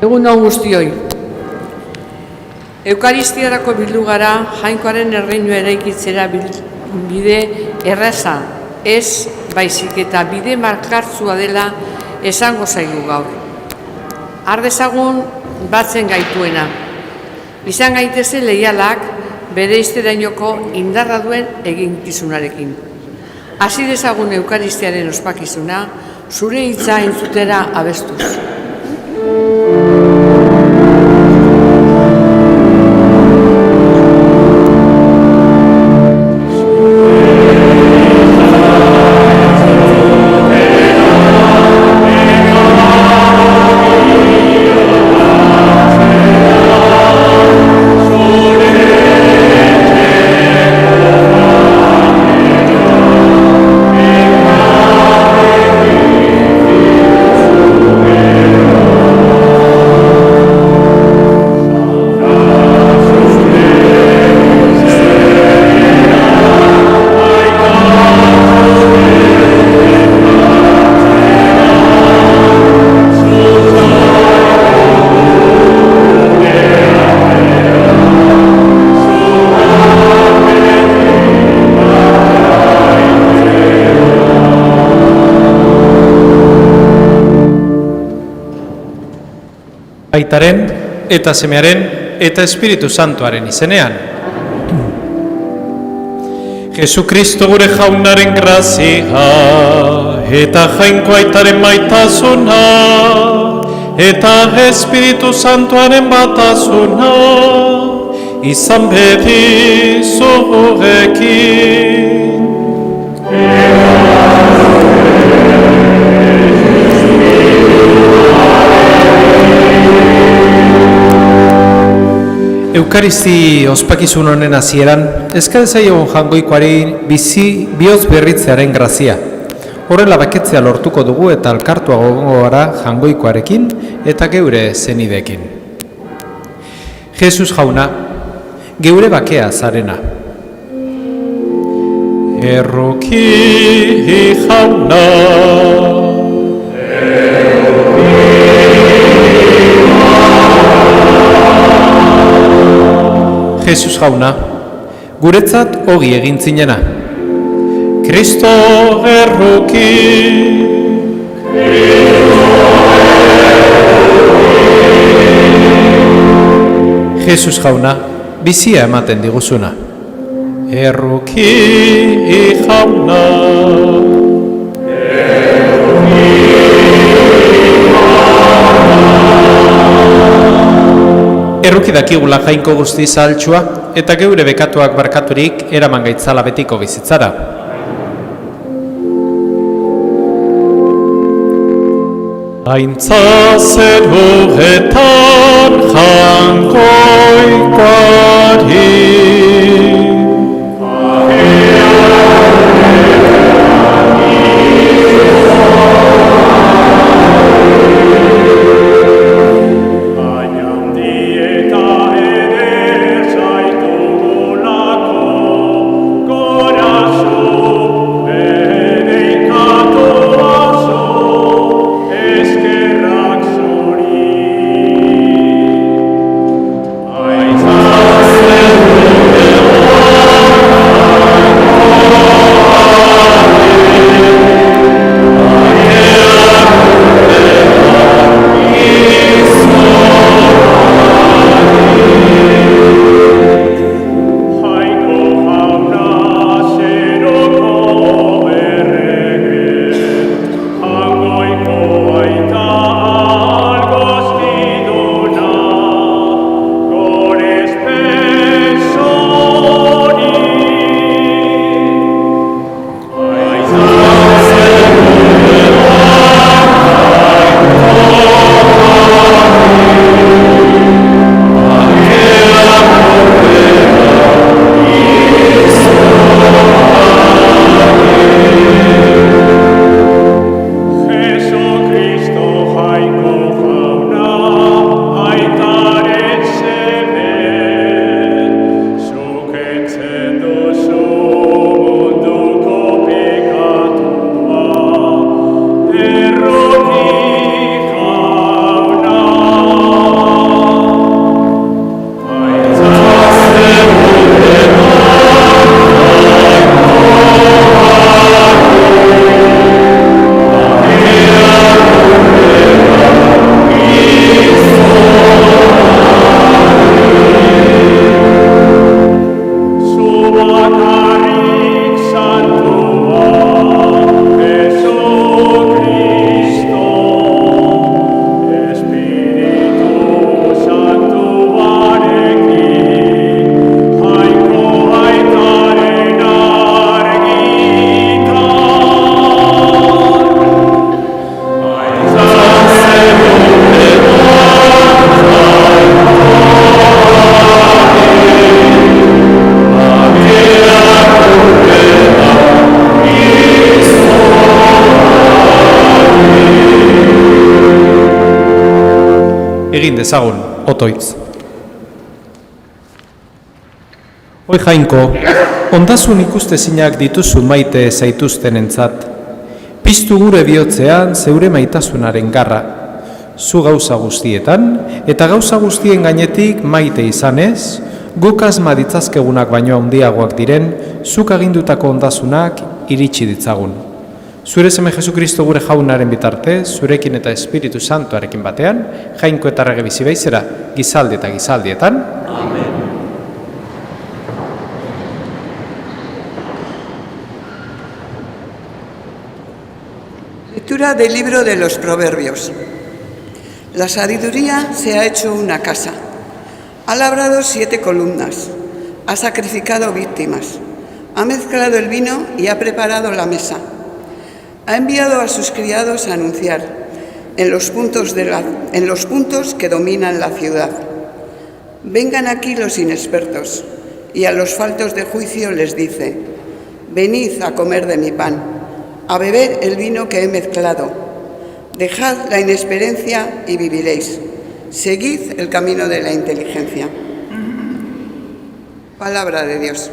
Egun on guztioi. Eukaristiarako bildu gara Jainkoaren erreinua eraikitzera bide erraza, ez baizik eta bide markartzua dela esango zaigu gaur. Har dezagun batzen gaituena. Izan gaitezen leialak bere izterainoko indarra duen eginkizunarekin. Hasi dezagun Eukaristiaren ospakizuna zure hitza entzutera abestuz. Aitaren eta Semearen eta Espiritu Santuaren izenean. Jesukristo gure Jaunaren grazia eta Jainko Aitaren maitasuna eta Espiritu Santuaren batasuna izan beti zurekin. Eukaristi ospakizun honen hasieran, eska dezaiogun Jainkoari bihotz berritzearen grazia. Horrela baketzea lortuko dugu eta elkartuago egongo gara Jainkoarekin eta geure zenideekin. Jesus Jauna, geure bakea zarena. Erroki Jauna. Jesus Jauna, guretzat ogi egin zinena. Kristo erroki. Jesus Jauna, bizia ematen diguzuna. Erroki Jauna. Erruki dakigula Jainko guzti zahaltsua eta geure bekatuak barkaturik eraman gaitzala betiko bizitzara. Aintza zerugetan Jainkoari. Aintza egin dezagun, otoitz. Hoi Jainko, ondasun ikustezinak dituzu maite zaituztenentzat. Piztu gure bihotzean zeure maitasunaren garra. Zu gauza guztietan, eta gauza guztien gainetik maite izanez, guk asma ditzazkegunak baino handiagoak diren, zuk agindutako ondasunak iritsi ditzagun. Zure seme Jesukristo gure jaunaren bitartez, zurekin eta Espiritu Santuarekin batean, Jainko eta Errege bizi baizera, gizaldi eta gizaldietan. Amen. Lectura del libro de los Proverbios. La sabiduría se ha hecho una casa. Ha labrado 7 columnas. Ha sacrificado víctimas. Ha mezclado el vino y ha preparado la mesa. Ha enviado a sus criados a anunciar en los puntos que dominan la ciudad. Vengan aquí los inexpertos, y a los faltos de juicio les dice: venid a comer de mi pan, a beber el vino que he mezclado. Dejad la inexperiencia y viviréis. Seguid el camino de la inteligencia. Palabra de Dios.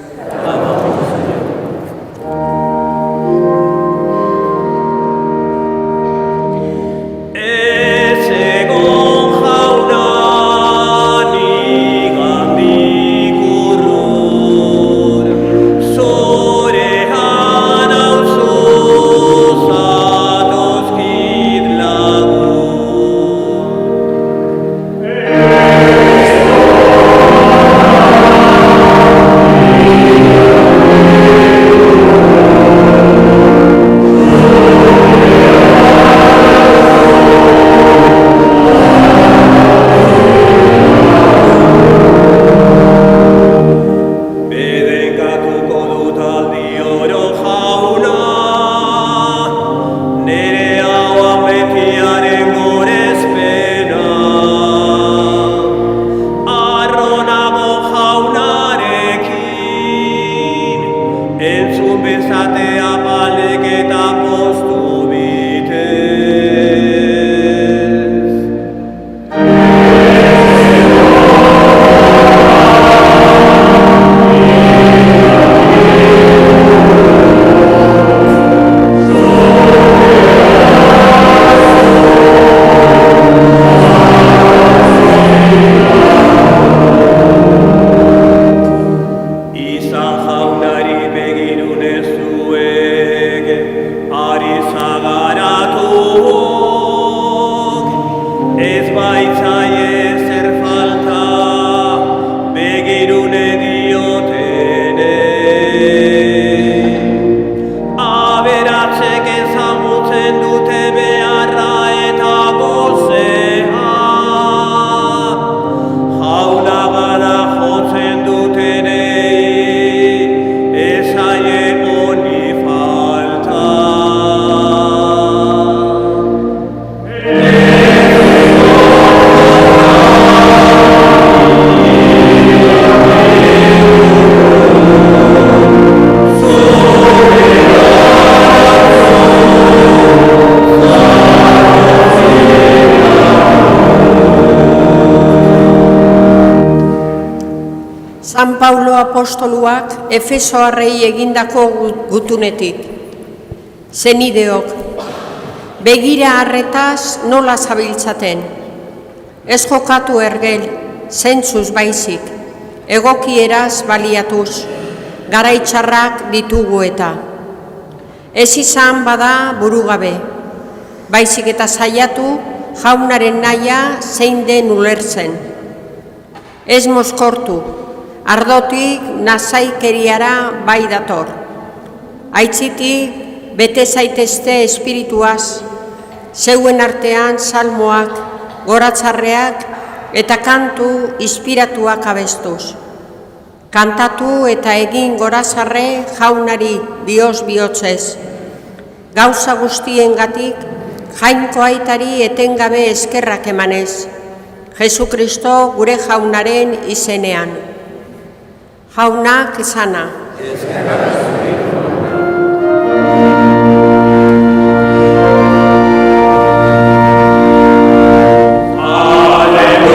San Paulo apostoluak Efesoarrei egindako gutunetik. Zenideok, begira harretaz nola zabiltzaten. Ez jokatu ergel, zentzuz baizik, egokieraz baliatuz, garaitxarrak ditugu eta. Ez izan bada burugabe, baizik eta saiatu jaunaren nahia zein den ulertzen. Ez mozkortu, ardotik nazaikeriara bai dator. Aitzitik bete zaitezte espirituaz, zeuen artean salmoak, goratzarreak eta kantu inspiratuak abestuz. Kantatu eta egin gorazarre jaunari Dios bihotzez. Gauza guztiengatik Jainko aitari etengabe eskerrak emanez. Jesukristo gure jaunaren izenean. Jaunak esana. Aleluya.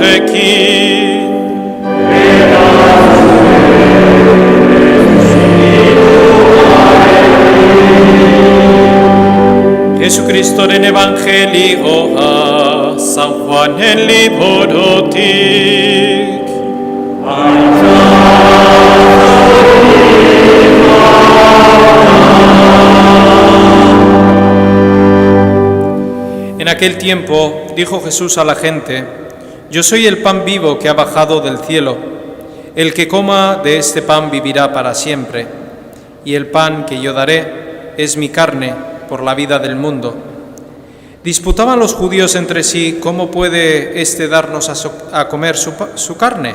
zuekin. Jesucristoren evangelioa San Juanen liburutik. En aquel tiempo dijo Jesús a la gente: Yo soy el pan vivo que ha bajado del cielo. El que coma de este pan vivirá para siempre. Y el pan que yo daré es mi carne por la vida del mundo. Disputaban los judíos entre sí: ¿Cómo puede éste darnos a comer su carne?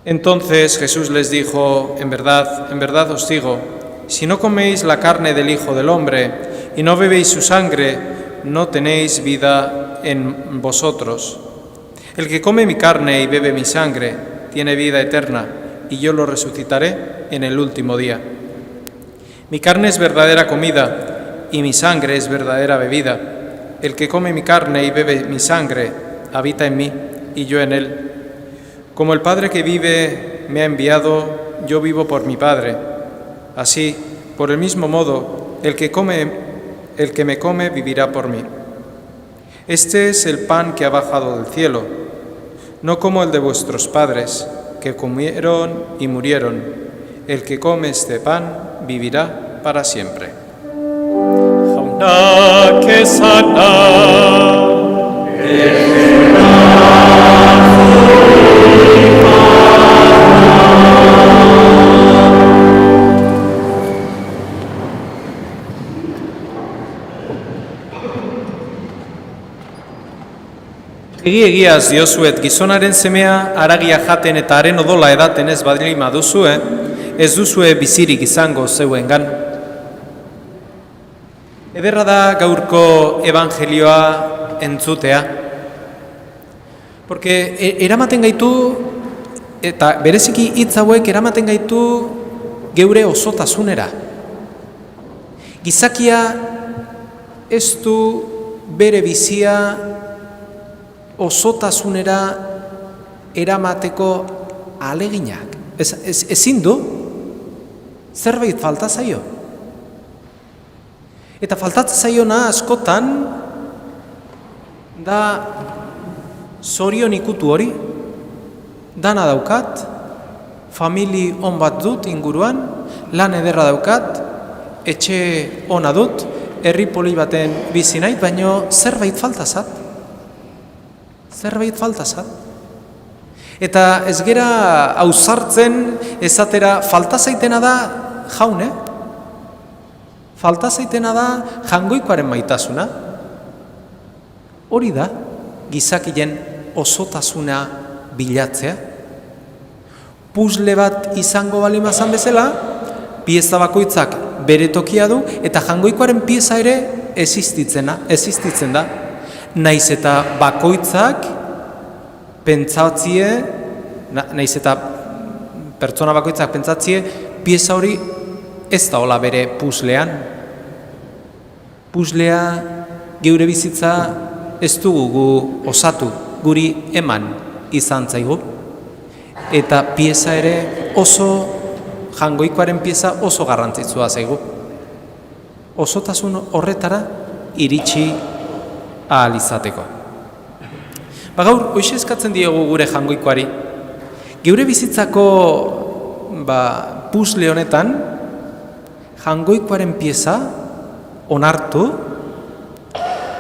Entonces Jesús les dijo: en verdad os digo, si no coméis la carne del Hijo del Hombre y no bebéis su sangre, no tenéis vida en vosotros. El que come mi carne y bebe mi sangre tiene vida eterna, y yo lo resucitaré en el último día. Mi carne es verdadera comida y mi sangre es verdadera bebida. El que come mi carne y bebe mi sangre habita en mí y yo en él. Como el Padre que vive me ha enviado, yo vivo por mi Padre. Así, por el mismo modo, el que me come vivirá por mí. Este es el pan que ha bajado del cielo, no como el de vuestros padres, que comieron y murieron. El que come este pan vivirá para siempre. Jauna kesana. Egiaz diozuet, gizonaren semea haragia jaten eta haren odola edaten ez baldin baduzue, ez duzue bizirik izango zeuengan. Ederra da gaurko evangelioa entzutea, porque eramaten gaitu, eta bereziki hitz hauek eramaten gaitu geure osotasunera. Gizakia ez du bere bizia osotasunera eramateko aleginak. Ezin du, zerbait falta zaio. Eta faltatzen zaiona askotan da zorion ikutu hori. Dana daukat, famili on bat dut inguruan, lan ederra daukat, etxe ona dut, herri poli baten bizi nahi, baino zerbait falta zat. Zerbait falta zat. Eta ez gera ausartzen esatera falta zaitena da jaune. Falta zaitena da jangoikoaren maitasuna. Hori da gizakien osotasuna bilatzea. Puzzle bat izango balimazan bezala, pieza bakoitzak bere tokia du eta jangoikoaren pieza ere existitzen da. Naiz eta bakoitzak pentsatzie, naiz eta pertsona bakoitzak pentsatzie, pieza hori ez da hola bere puzzlean. Puzzlea geure bizitza ez dugu gu osatu, guri eman izan zaigu. Eta pieza ere jangoikoaren pieza oso garrantzitsua zaigu. Osotasun horretara iritsi ahal izateko. Gaur, hoxe eskatzen diegu gure jangoikoari. Geure bizitzako puzzle honetan, jangoikoaren pieza onartu,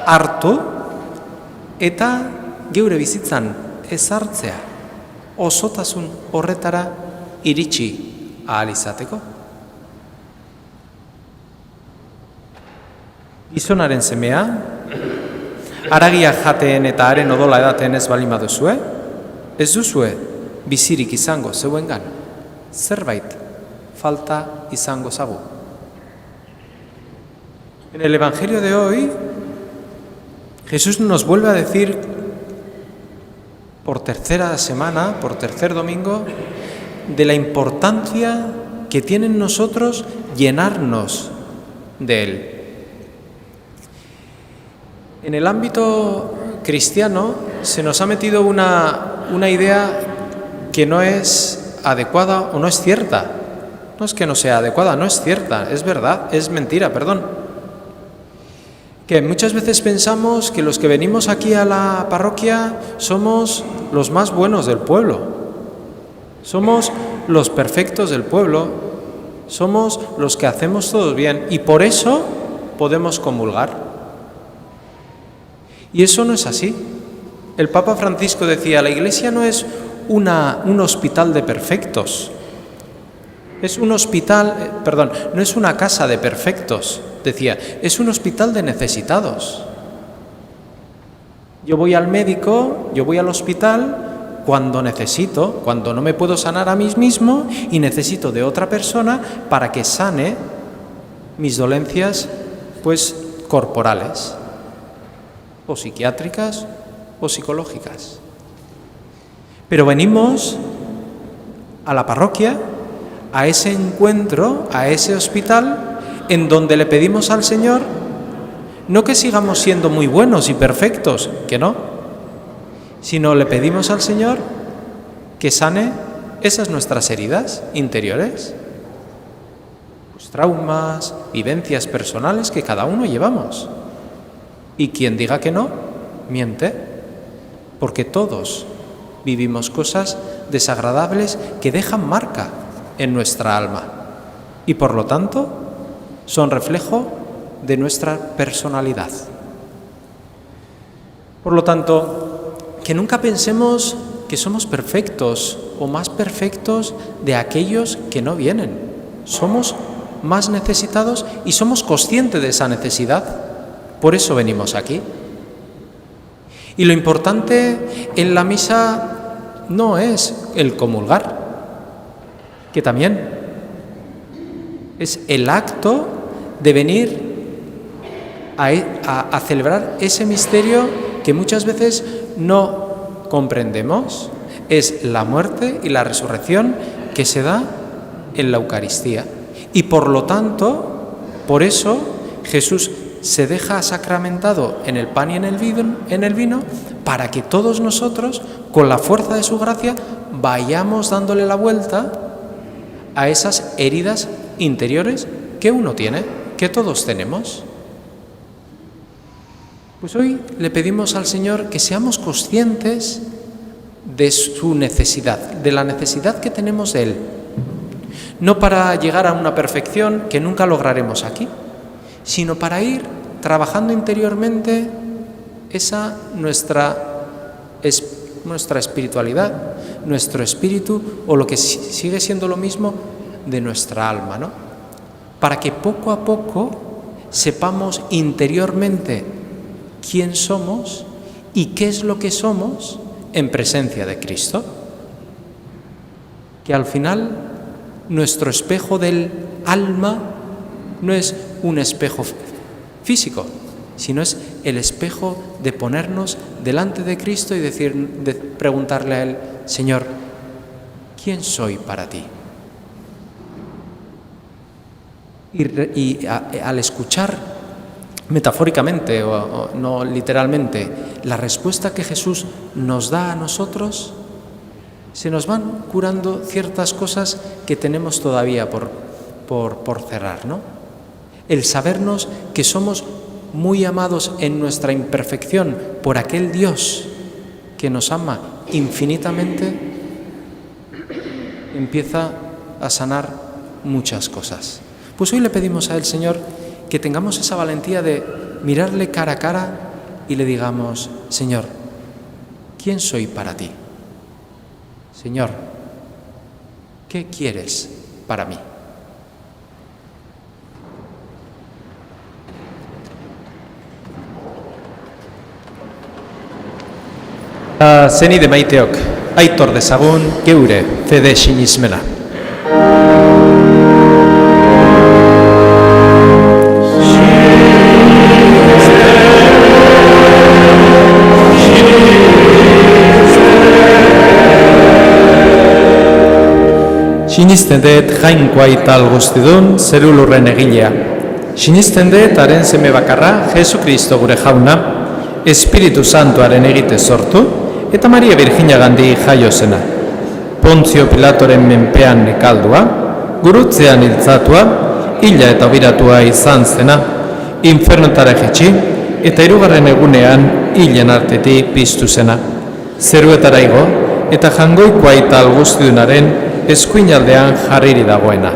hartu, eta geure bizitzan ezartzea, osotasun horretara iritsi ahal izateko. Gizonaren semea, haragia jateen eta haren odola edaten ez baldin baduzue, ez duzue bizirik izango zeuengan, zerbait falta izango zagu. En el Evangelio de hoy, Jesús nos vuelve a decir por tercera semana, por tercer domingo, de la importancia que tiene en nosotros llenarnos de Él. En el ámbito cristiano, se nos ha metido una idea que no es adecuada o no es cierta. No es que no sea adecuada, no es cierta, es verdad, es mentira, perdón. Que muchas veces pensamos que los que venimos aquí a la parroquia somos los más buenos del pueblo, somos los perfectos del pueblo, somos los que hacemos todo bien y por eso podemos comulgar. Y eso no es así. El Papa Francisco decía, la Iglesia no es un hospital de perfectos, no es una casa de perfectos, decía, es un hospital de necesitados. Yo voy al médico, yo voy al hospital cuando necesito, cuando no me puedo sanar a mí mismo y necesito de otra persona para que sane mis dolencias, pues, corporales, o psiquiátricas, o psicológicas. Pero venimos a la parroquia, a ese encuentro, a ese hospital, en donde le pedimos al Señor, no que sigamos siendo muy buenos y perfectos, que no, sino le pedimos al Señor que sane esas nuestras heridas interiores, pues traumas, vivencias personales que cada uno llevamos. Y quien diga que no, miente, porque todos vivimos cosas desagradables que dejan marca en nuestra alma y por lo tanto son reflejo de nuestra personalidad. Por lo tanto, que nunca pensemos que somos perfectos o más perfectos de aquellos que no vienen. Somos más necesitados y somos conscientes de esa necesidad. Por eso venimos aquí. Y lo importante en la misa no es el comulgar, que también es el acto de venir a celebrar ese misterio que muchas veces no comprendemos. Es la muerte y la resurrección que se da en la Eucaristía. Y por lo tanto, por eso Jesús se deja sacramentado en el pan y en el vino, para que todos nosotros, con la fuerza de su gracia, vayamos dándole la vuelta a esas heridas interiores que uno tiene, que todos tenemos. Pues hoy le pedimos al Señor que seamos conscientes de su necesidad, de la necesidad que tenemos de Él. No para llegar a una perfección que nunca lograremos aquí, sino para ir trabajando interiormente esa nuestra espiritualidad, nuestro espíritu, o lo que sigue siendo lo mismo de nuestra alma, ¿no? Para que poco a poco sepamos interiormente quién somos y qué es lo que somos en presencia de Cristo. Que al final nuestro espejo del alma no es un espejo físico, sino es el espejo de ponernos delante de Cristo y de preguntarle a Él, Señor, ¿quién soy para ti? Y al escuchar metafóricamente o no literalmente la respuesta que Jesús nos da a nosotros, se nos van curando ciertas cosas que tenemos todavía por cerrar, ¿no? El sabernos que somos muy amados en nuestra imperfección por aquel Dios que nos ama infinitamente, empieza a sanar muchas cosas. Pues hoy le pedimos al Señor que tengamos esa valentía de mirarle cara a cara y le digamos, Señor, ¿quién soy para ti? Señor, ¿qué quieres para mí? Zenide maiteok, aitor dezagun geure fede sinismena. Sinisten dut jainkoa ital guztidun zeru lurren egilea. Sinisten dut haren seme bakarra, Jesu Kristo gure jauna, Espiritu Santuaren egite sortu, eta Maria Virginagandik jaio zena. Pontzio Pilatoren menpean nekaldua, gurutzean hiltzatua, hila eta biratua izan zena, infernotara jetxi, eta 3. egunean hilen artetik piztu zena. Zeruetara igo, eta Jangoikoa Aital guztiunaren eskuinaldean jarriri dagoena.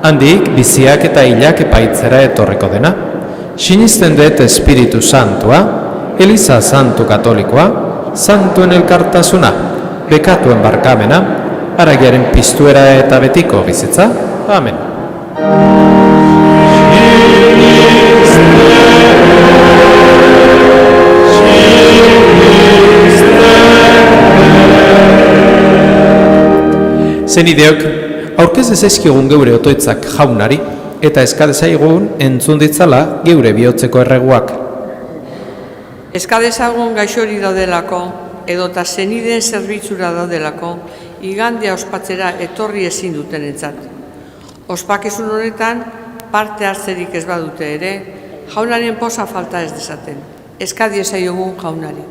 Handik biziak eta hilak epaitzera etorriko dena. Sinisten dut Espiritu Santua, Eliza Santu Katolikoa, Santuen elkartasuna, bekatuen barkamena, haragiaren piztuera eta betiko bizitza. Amen. Zenideok, aurkez ezazkigun geure otoitzak jaunari, eta eskadezaigun entzun ditzala geure bihotzeko erreguak. Eskadezagun gaixori daudelako, edota zenideen zerbitzura daudelako, igandea ospatzera etorri ezin dutenentzat. Ospakizun honetan, parte hartzerik ez badute ere, jaunaren poza falta ez dezaten. Eskadiezaiogun jaunari.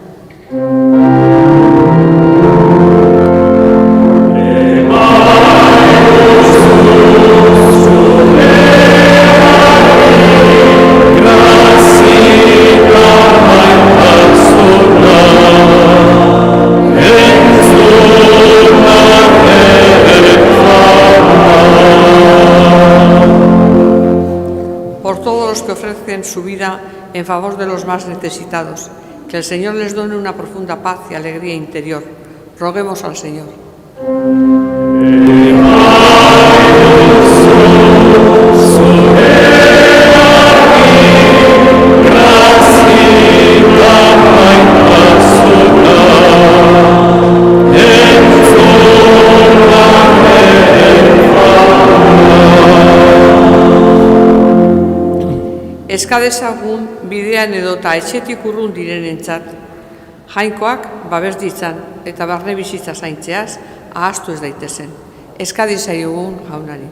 Su vida en favor de los más necesitados, que el Señor les done una profunda paz y alegría interior. Roguemos al Señor. Eskadezagun bidean edota etxetik urrun direnentzat, jainkoak babes ditzan eta barne bizitza zaintzeaz ahaztu ez daitezen. Eskadiezaiogun jaunari.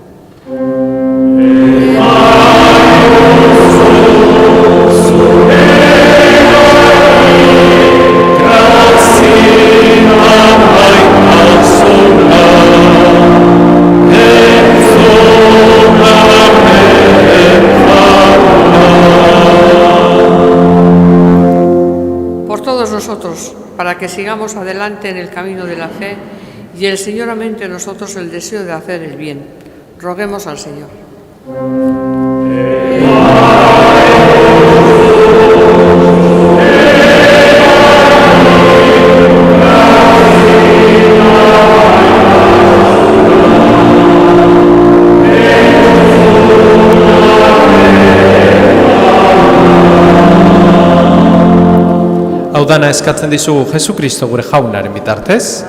Para que sigamos adelante en el camino de la fe y el Señor aumente en nosotros el deseo de hacer el bien. Roguemos al Señor. Dana eskatzen dizugu Jesukristo gure jaunaren bitartez.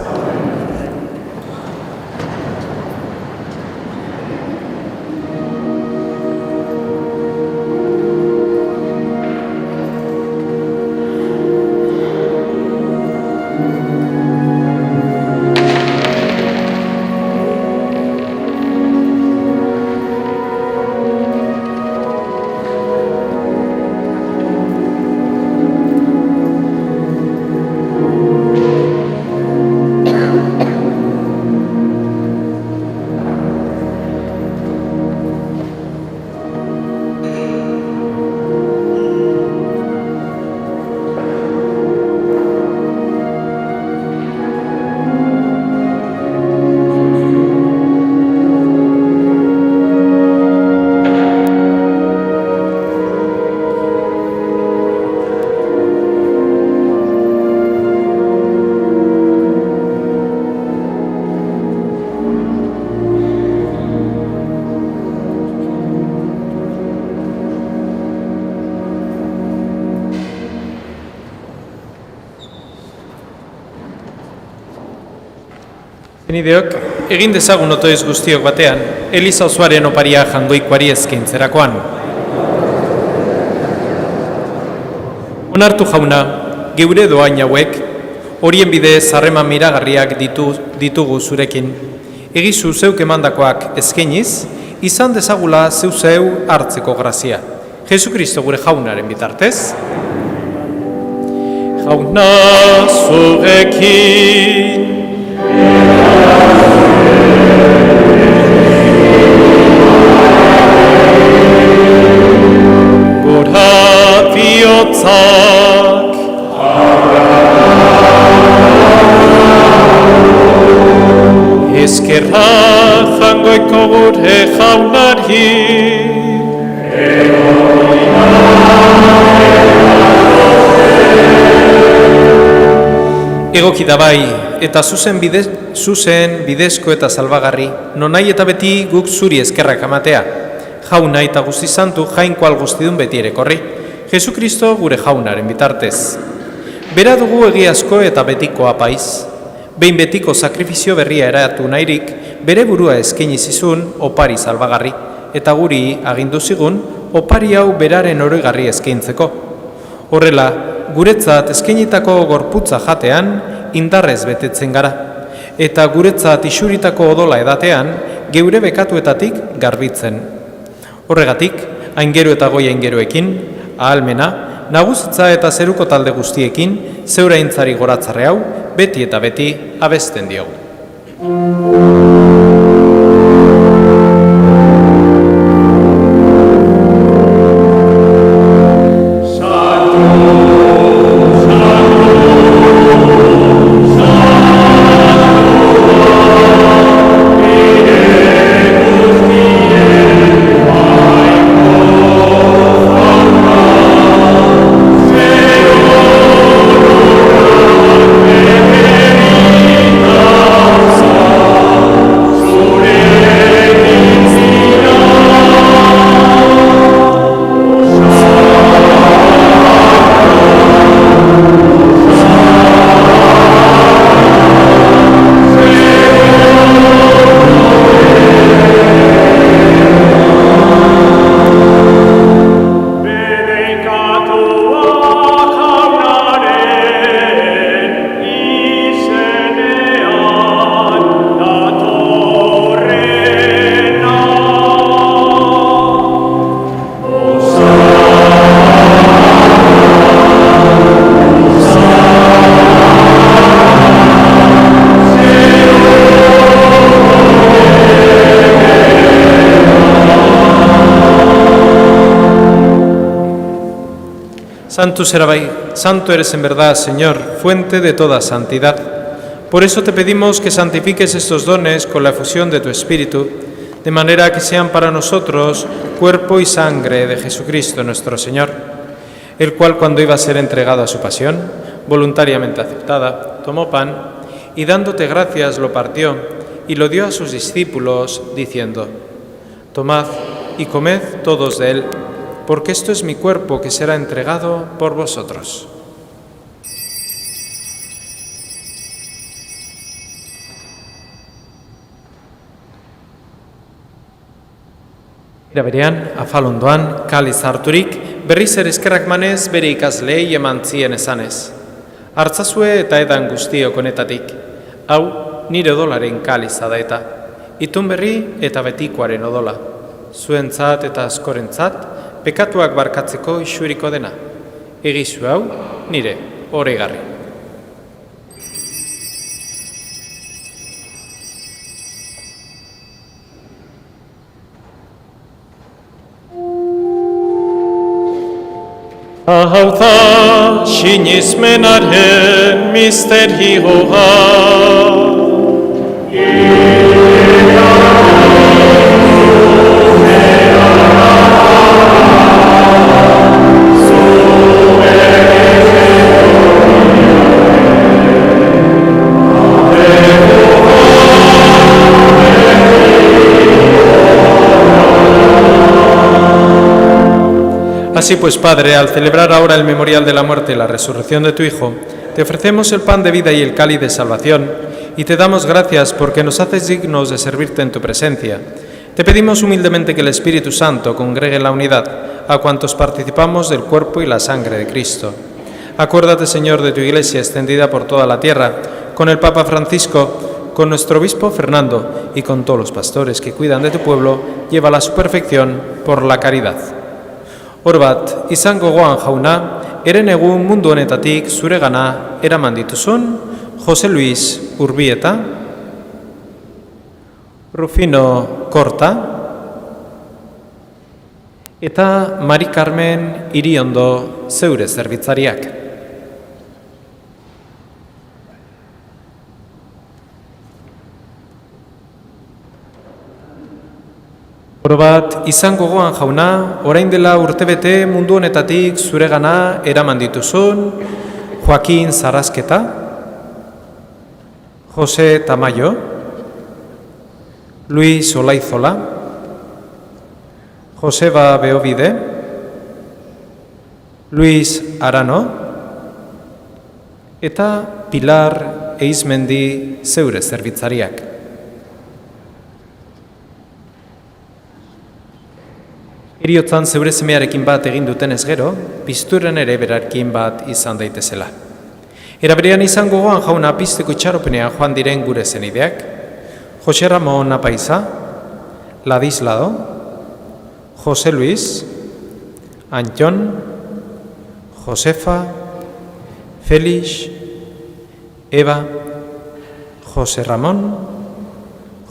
Zenideok, egin dezagun otoiz guztiok batean, Eliza osoaren oparia Jangoikoari eskaintzerakoan. Onartu jauna, geure doain hauek, horien bidez harreman miragarriak ditugu zurekin. Egizu zeuk emandakoak eskainiz, izan dezagula zeu hartzeko grazia. Jesukristo gure jaunaren bitartez. jauna zurekin. Gora bihotzak. Eskerra jangoiko gure jaunari. Egoki da bai, eta zuzen bidezko eta salbagarri, nonai eta beti guk zuri eskerrak amatea. Jauna eta guzti santu jainkoal guztidun beti ere korri, Jesu Kristo gure jaunaren bitartez. Bera dugu egiazko eta betiko apaiz, behin betiko sakrifizio berria eratu nahirik, bere burua eskaini zizun opari salbagarri, eta guri agindu zigun opari hau beraren oroigarri eskaintzeko. Horrela, guretzat eskainitako gorputza jatean indarrez betetzen gara, eta guretzat isuritako odola edatean geure bekatuetatik garbitzen. Horregatik, aingero eta goi aingeroekin, ahalmena, nagusitza eta zeruko talde guztiekin, zeuraintzari goratzarre hau, beti eta beti abesten diogu. Santo eres en verdad, Señor, fuente de toda santidad. Por eso te pedimos que santifiques estos dones con la efusión de tu Espíritu, de manera que sean para nosotros cuerpo y sangre de Jesucristo nuestro Señor, el cual cuando iba a ser entregado a su pasión, voluntariamente aceptada, tomó pan y dándote gracias lo partió y lo dio a sus discípulos, diciendo: Tomad y comed todos de él, porque esto es mi cuerpo que será entregado por vosotros. Era berean, afalondoan, kaliz harturik, berriz ere eskerrak manez bere ikasleei eman zien esanez. Hartzazue eta edan guztiok honetatik, hau nire odolaren kaliza da eta, itun berri eta betikoaren odola, zuentzat eta askorentzat, pekatuak barkatzeko isuriko dena. Egizu hau, nire oregarri. Hau da sinismenaren misterioa. Así pues, Padre, al celebrar ahora el memorial de la muerte y la resurrección de tu Hijo, te ofrecemos el pan de vida y el cáliz de salvación, y te damos gracias porque nos haces dignos de servirte en tu presencia. Te pedimos humildemente que el Espíritu Santo congregue en la unidad a cuantos participamos del cuerpo y la sangre de Cristo. Acuérdate, Señor, de tu Iglesia extendida por toda la tierra, con el Papa Francisco, con nuestro obispo Fernando y con todos los pastores que cuidan de tu pueblo, llévala a su perfección por la caridad. Orbat, izango goan jauna, eren egun mundu honetatik zuregana eraman dituzun Jose Luis Urbieta, Rufino Korta eta Mari Carmen Iriondo zeure zerbitzariak. Orobat, izan gogoan jauna, orain dela urtebete mundu honetatik zuregana eraman dituzun Joaquin Sarrasketa, Jose Tamayo, Luis Olaizola, Joseba Beobide, Luis Arano eta Pilar Eizmendi zeure zerbitzariak. Heriotzan zeure semearekin bat egin duten ez gero, pizturen ere berarkin bat izan daitezela. Eraberean izan gogoan jauna pizteko itxaropenean joan diren gure zenideak, Jose Ramon Apaiza, Ladislao, Jose Luis, Antxon, Josefa, Felix, Eva, Jose Ramon,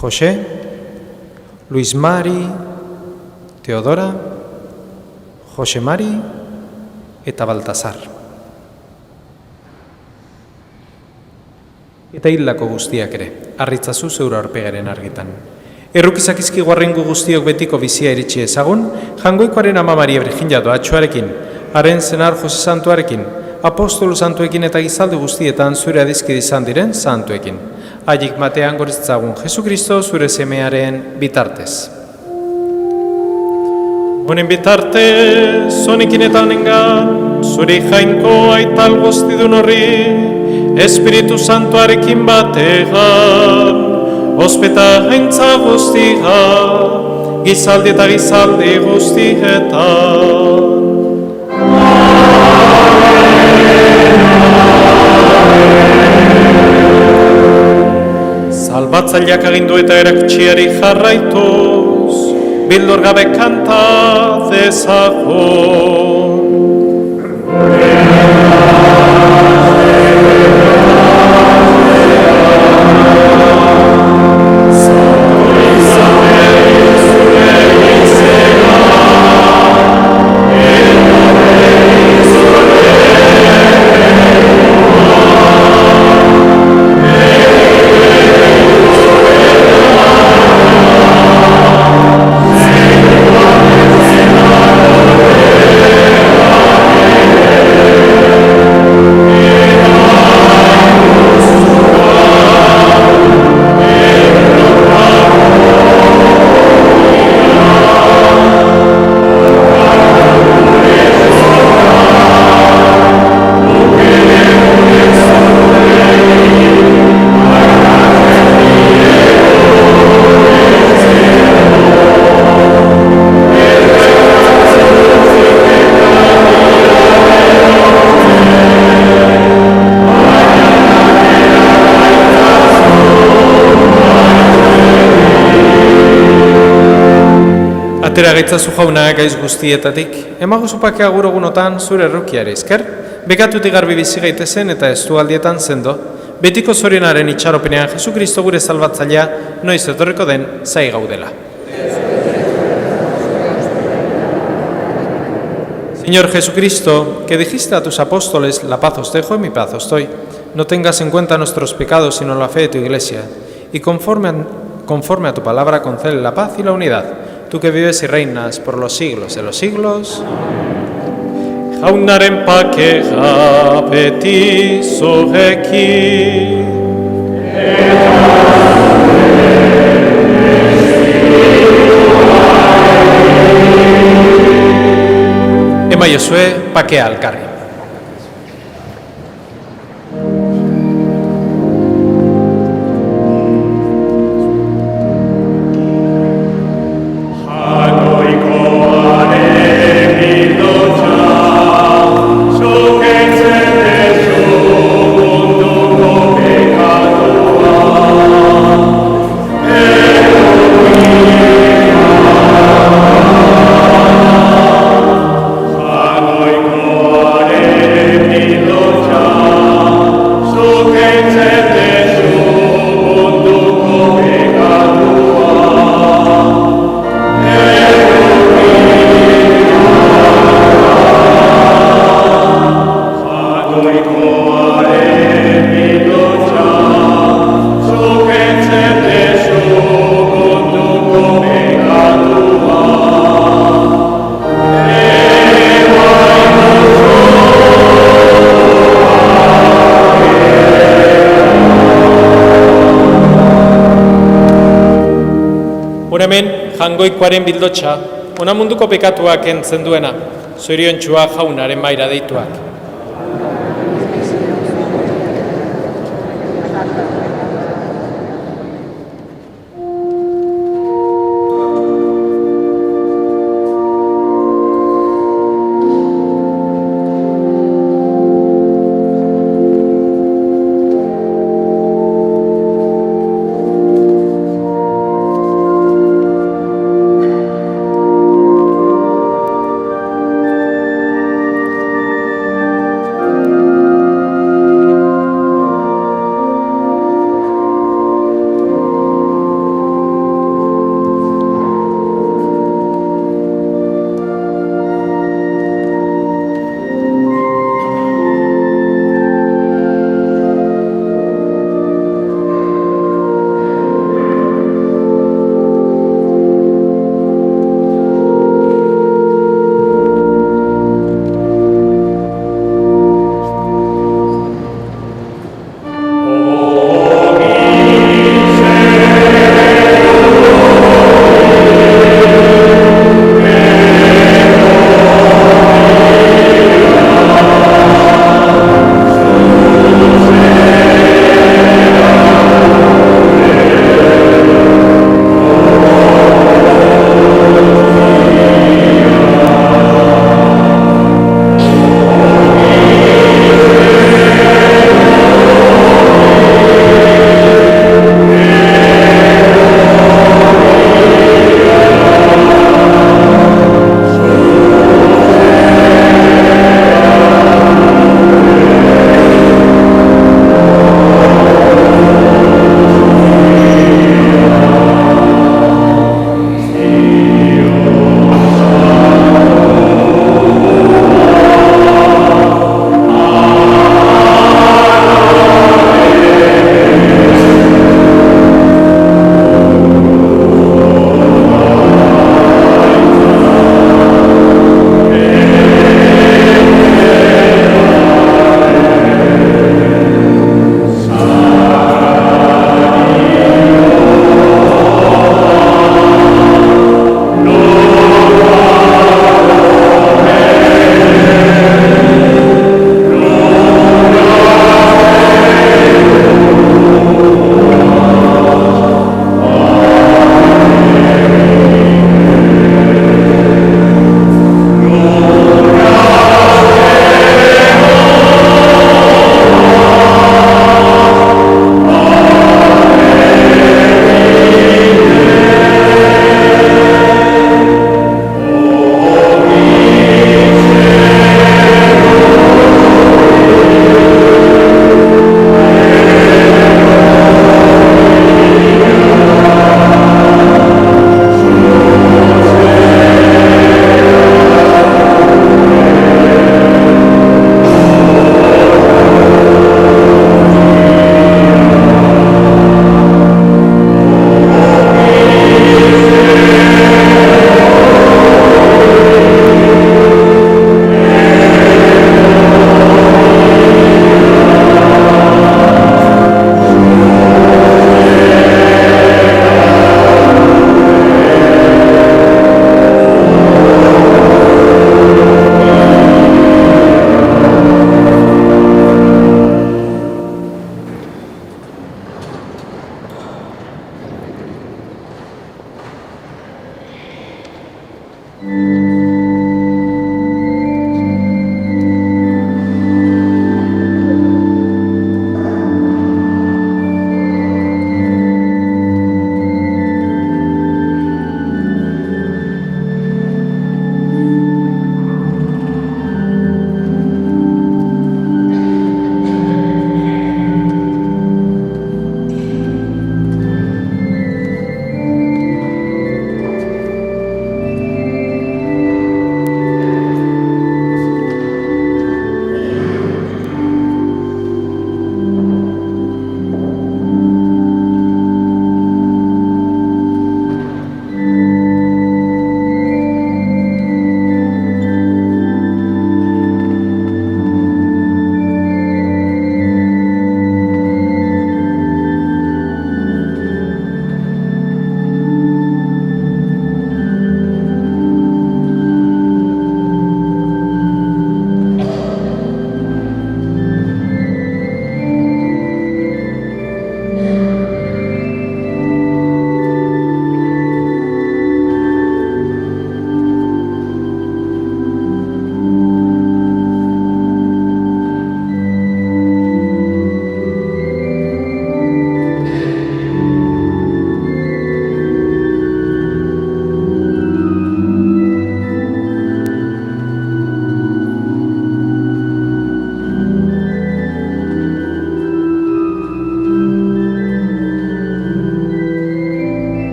Jose, Luis Mari, Teodora, Jose Mari eta Baltasar. Eta hildako guztiak ere, harritzazu zeure aurpegaren argitan. Errukizak izkiguarrengu guztiok betiko bizia iritsi ezagun, Jangoikoaren Ama Maria Virginia doatxoarekin, haren zenar Jose Santuarekin, apostolu santuekin eta gizalde guztietan zure adizkide izan diren santuekin. Haiek matean goriztzagun Jesukristo zure semearen bitartez. Honen bitartez, honekin eta honengan, zuri jainko aital guztidun horri, Espiritu Santuarekin bategan, ospeta jaintza guztia, gizaldi eta gizaldi guztietan. Salbatzaileak agindu eta erakutsiari jarraituz, bildor gabe kanta dezagun. Atera gaitzazu jauna gaiz guztietatik, emagozupak agur egunotan zure errukiare ezker, bekatutik garbi bizi gaitezen eta estualdietan zendo, betiko zorionaren itxaropenean Jesukristo gure salbatzailea noiz etorriko den zai gaudela. Señor Jesucristo, que dijiste a tus apóstoles, la paz os dejo y mi paz os doy, no tengas en cuenta nuestros pecados sino la fe de tu iglesia, y conforme a tu palabra concede la paz y la unidad, tú que vives y reinas por los siglos de los siglos. Jaunaren pakea beti zurekin. Emaiozue pakea alkarri. Agoiko omen Jangoikoaren bildotxa, ona munduko pekatuak entzen duena, zoriontxua jaunaren maira deituak.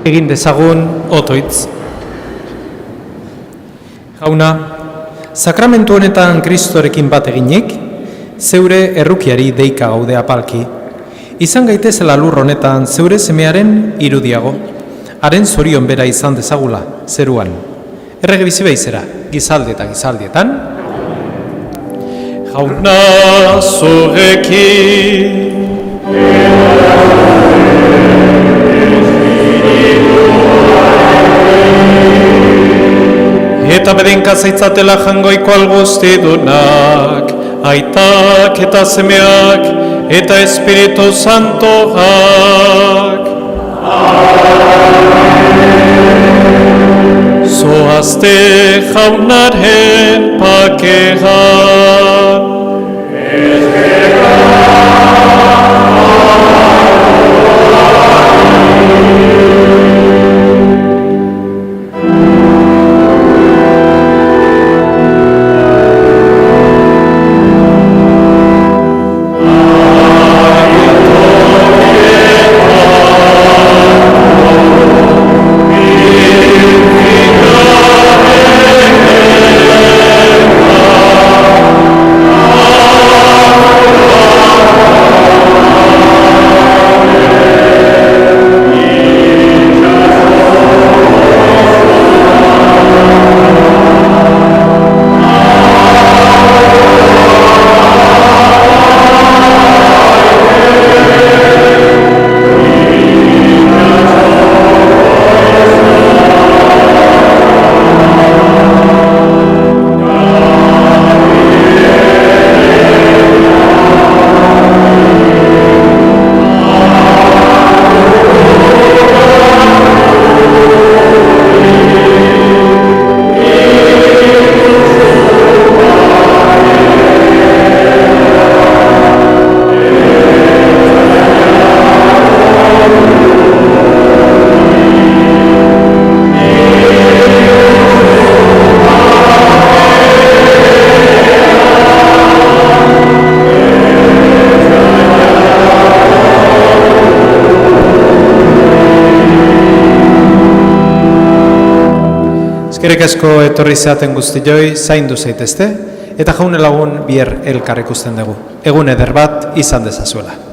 Egin dezagun otoitz. Jauna, sakramentu honetan Kristorekin bat eginik, zeure errukiari deika gaude apalki. Izan gaitezela lur honetan zeure semearen irudiago, haren zorion bera izan dezagula, zeruan. Errege bizi behizera, gizaldi eta gizaldietan. Jauna zurekin. Eta bedenka zaitzatela jangoiko alguztidunak, aitak eta semeak, eta Espiritu Santoak. Zoazte jaunaren pakegan. Eskerrik asko etorri zeaten guztioi, zaindu zaitezte, eta jaune lagun bier elkar ikusten dugu. Egun eder bat izan dezazuela.